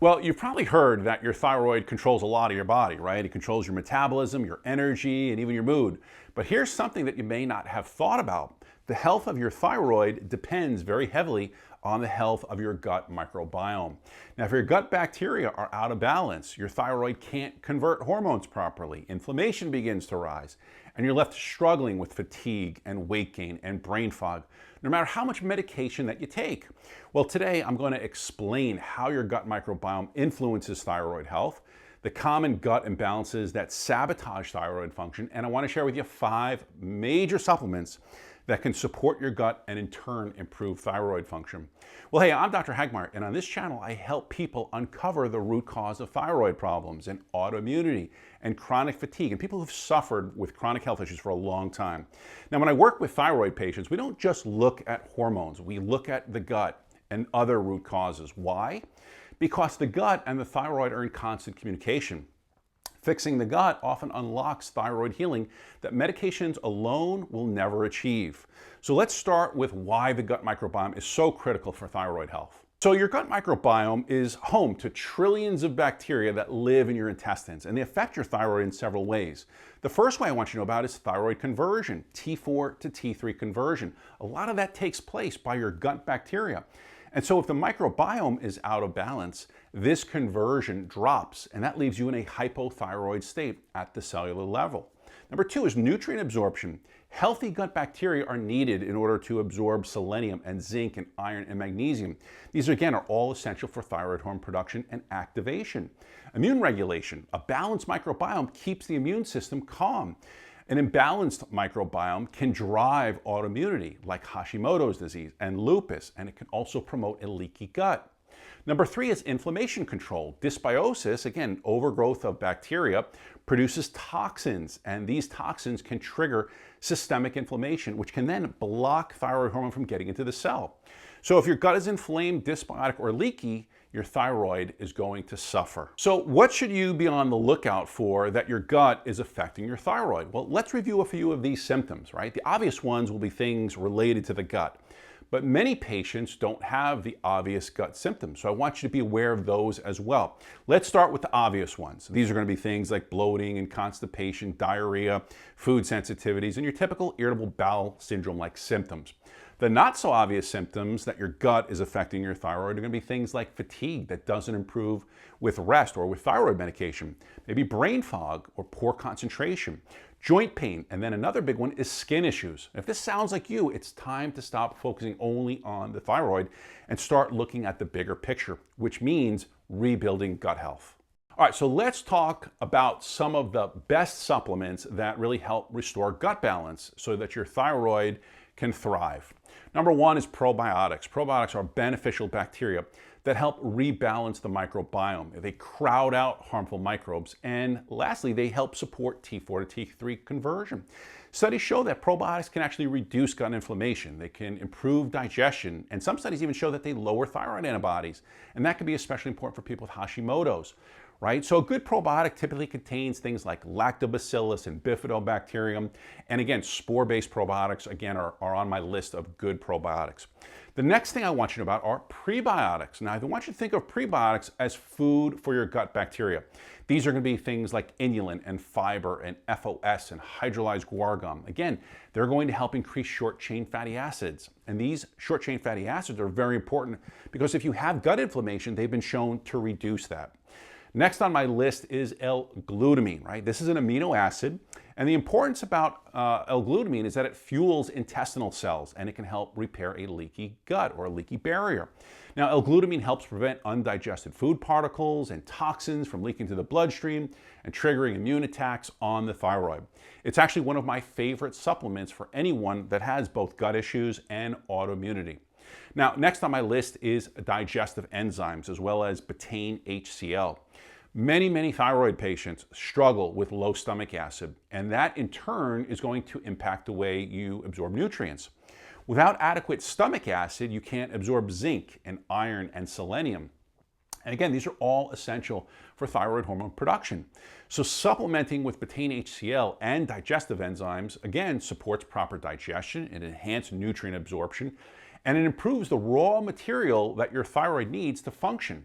Well, you've probably heard that your thyroid controls a lot of your body, right? It controls your metabolism, your energy, and even your mood. But here's something that you may not have thought about. The health of your thyroid depends very heavily on the health of your gut microbiome. Now, if your gut bacteria are out of balance, your thyroid can't convert hormones properly, inflammation begins to rise, and you're left struggling with fatigue and weight gain and brain fog, no matter how much medication that you take. Well, today I'm going to explain how your gut microbiome influences thyroid health, the common gut imbalances that sabotage thyroid function, and I want to share with you 5 major supplements that can support your gut and in turn improve thyroid function. Well, hey, I'm Dr. Hagmeyer, and on this channel I help people uncover the root cause of thyroid problems and autoimmunity and chronic fatigue, and people who've suffered with chronic health issues for a long time. Now, when I work with thyroid patients, we don't just look at hormones, we look at the gut and other root causes. Why? Because the gut and the thyroid are in constant communication. Fixing the gut often unlocks thyroid healing that medications alone will never achieve. So let's start with why the gut microbiome is so critical for thyroid health. So your gut microbiome is home to trillions of bacteria that live in your intestines, and they affect your thyroid in several ways. The first way I want you to know about is thyroid conversion, T4 to T3 conversion. A lot of that takes place by your gut bacteria. And so if the microbiome is out of balance, this conversion drops, and that leaves you in a hypothyroid state at the cellular level. Number 2 is nutrient absorption. Healthy gut bacteria are needed in order to absorb selenium and zinc and iron and magnesium. These, again, are all essential for thyroid hormone production and activation. Immune regulation. A balanced microbiome keeps the immune system calm. An imbalanced microbiome can drive autoimmunity like Hashimoto's disease and lupus, and it can also promote a leaky gut. Number 3 is inflammation control. Dysbiosis, again, overgrowth of bacteria, produces toxins, and these toxins can trigger systemic inflammation, which can then block thyroid hormone from getting into the cell. So if your gut is inflamed, dysbiotic, or leaky, your thyroid is going to suffer. So what should you be on the lookout for that your gut is affecting your thyroid? Well, let's review a few of these symptoms, right? The obvious ones will be things related to the gut, but many patients don't have the obvious gut symptoms, so I want you to be aware of those as well. Let's start with the obvious ones. These are going to be things like bloating and constipation, diarrhea, food sensitivities, and your typical irritable bowel syndrome-like symptoms. The not so obvious symptoms that your gut is affecting your thyroid are going to be things like fatigue that doesn't improve with rest or with thyroid medication, maybe brain fog or poor concentration, joint pain, and then another big one is skin issues. If this sounds like you, it's time to stop focusing only on the thyroid and start looking at the bigger picture, which means rebuilding gut health. All right, so let's talk about some of the best supplements that really help restore gut balance so that your thyroid can thrive. Number 1 is probiotics. Probiotics are beneficial bacteria that help rebalance the microbiome. They crowd out harmful microbes. And lastly, they help support T4 to T3 conversion. Studies show that probiotics can actually reduce gut inflammation. They can improve digestion. And some studies even show that they lower thyroid antibodies. And that can be especially important for people with Hashimoto's. Right? So a good probiotic typically contains things like lactobacillus and bifidobacterium. And again, spore-based probiotics, again, are on my list of good probiotics. The next thing I want you to know about are prebiotics. Now, I want you to think of prebiotics as food for your gut bacteria. These are going to be things like inulin and fiber and FOS and hydrolyzed guar gum. Again, they're going to help increase short-chain fatty acids. And these short-chain fatty acids are very important because if you have gut inflammation, they've been shown to reduce that. Next on my list is L-glutamine, right? This is an amino acid, and the importance about L-glutamine is that it fuels intestinal cells, and it can help repair a leaky gut or a leaky barrier. Now, L-glutamine helps prevent undigested food particles and toxins from leaking to the bloodstream and triggering immune attacks on the thyroid. It's actually one of my favorite supplements for anyone that has both gut issues and autoimmunity. Now, next on my list is digestive enzymes, as well as betaine HCl. Many thyroid patients struggle with low stomach acid, and that in turn is going to impact the way you absorb nutrients. Without adequate stomach acid, you can't absorb zinc and iron and selenium. And again, these are all essential for thyroid hormone production. So supplementing with betaine HCl and digestive enzymes, again, supports proper digestion, it enhances nutrient absorption, and it improves the raw material that your thyroid needs to function.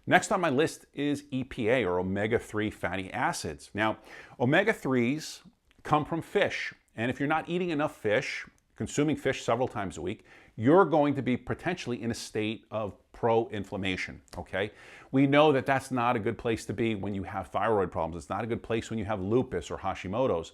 Next on my list is EPA, or omega-3 fatty acids. Now, omega-3s come from fish, and if you're not eating enough fish, consuming fish several times a week, you're going to be potentially in a state of pro-inflammation, okay? We know that that's not a good place to be when you have thyroid problems. It's not a good place when you have lupus or Hashimoto's.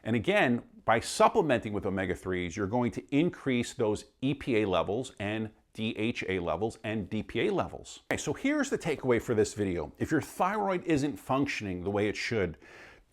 And again, by supplementing with omega-3s, you're going to increase those EPA levels and DHA levels and DPA levels. Okay, so here's the takeaway for this video. If your thyroid isn't functioning the way it should,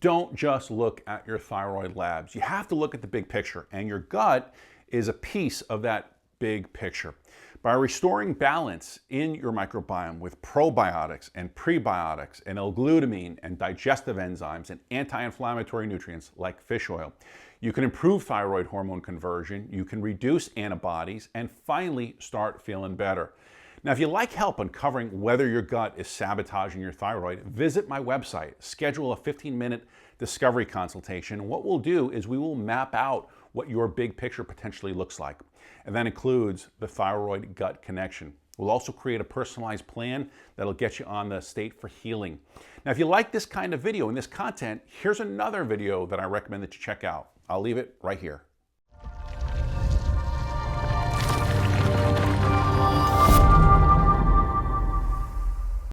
don't just look at your thyroid labs. You have to look at the big picture, and your gut is a piece of that big picture. By restoring balance in your microbiome with probiotics and prebiotics and L-glutamine and digestive enzymes and anti-inflammatory nutrients like fish oil, you can improve thyroid hormone conversion, you can reduce antibodies, and finally start feeling better. Now, if you like help uncovering whether your gut is sabotaging your thyroid, visit my website, schedule a 15-minute discovery consultation. What we'll do is we will map out what your big picture potentially looks like. And that includes the thyroid-gut connection. We'll also create a personalized plan that'll get you on the state for healing. Now, if you like this kind of video and this content, here's another video that I recommend that you check out. I'll leave it right here.